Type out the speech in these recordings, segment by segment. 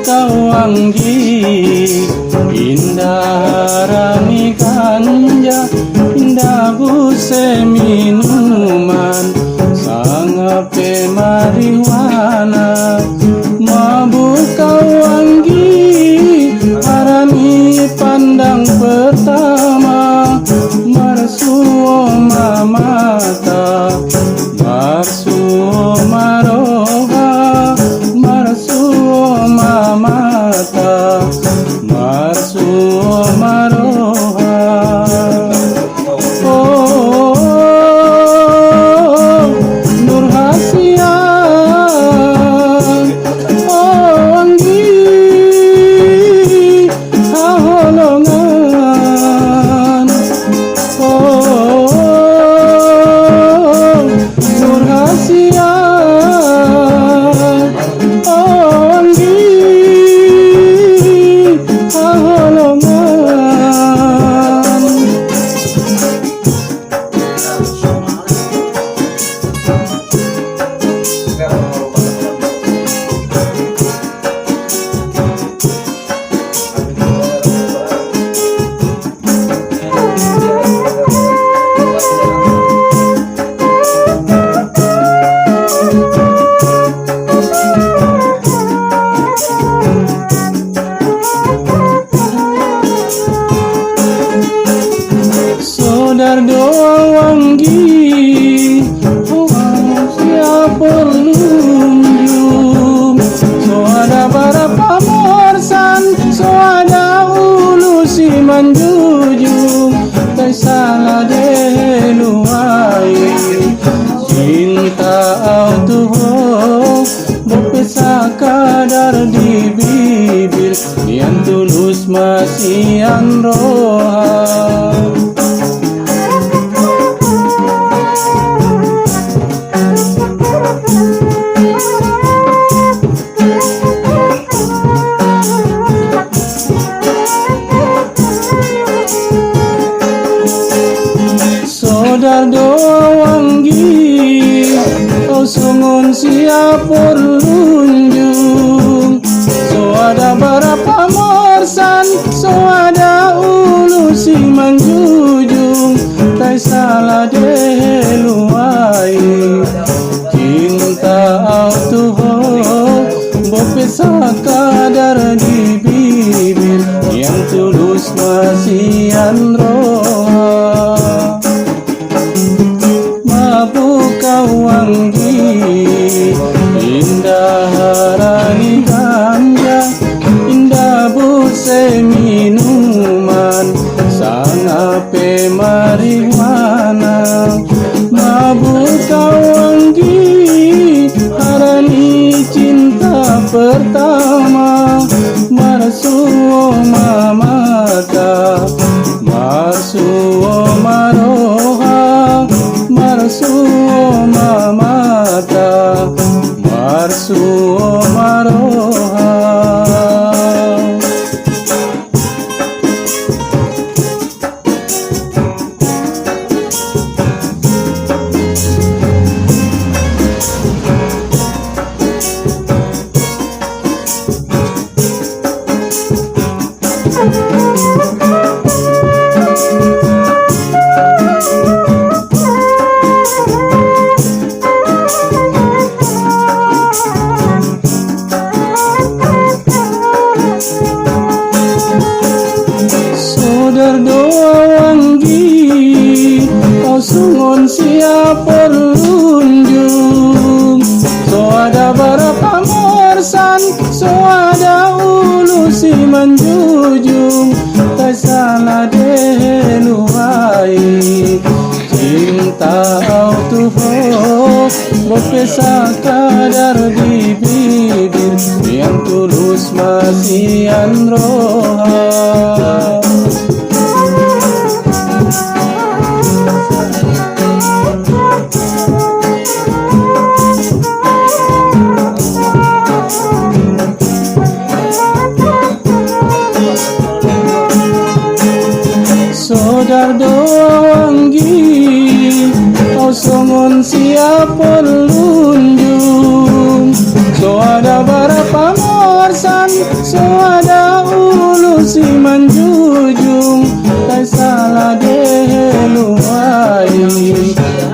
Kawanggi indah rani ganja, indah buse minuman, sangape marijuana. Mabuk kawanggi harani pandang pertama, marsuo mamata, marsuo maroha, marsuo mamata, marsuo maroha. Oh, Nur Hasia, oh Anggi haholongan. Oh, Nur Hasia, Sodar Doanggi, oh siapa lunjung, so ada para pamorsan, so ada ulu si manjujung, tak salah deluai, cinta autuh, berpisah kadar di bibir, yang tulus masih roha. Sodar Doanggi, kau sungun siapa lunjung, so ada berapa morsan, so ada ulu si manjujung, tak salah deluai, cinta autuh, berpisah kadar di bibir, yang tulus masih roha. Mabuk kawanggi indah harani ganja, indah buse minuman, sangape marijuana. Mabuk kawanggi harani cinta pertama, marsuo mamata, marsuo maroha, marsuo mamata. Berpesa kadar di bibir, yang tulus masihan roha. Sodar doa wanggi, kau songon siapa lunjung. So ada berapa morsan, so ada ulu si manjujung. Tai salah deluai,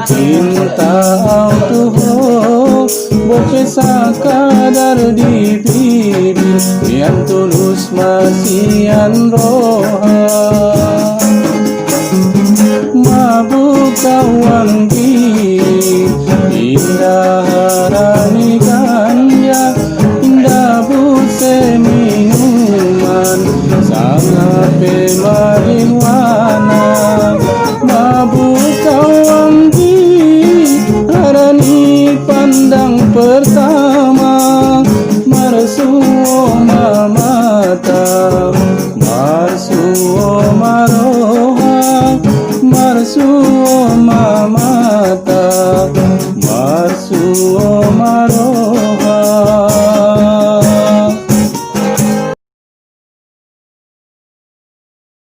cinta tuho, berpesa kadar di bibir, yang tulus masihan roha. Mabuk wanggi, indah harani ganja, indah buse minuman, sangat marihuana. Mabuk wanggi, harani pandang pertama, mersuo mama.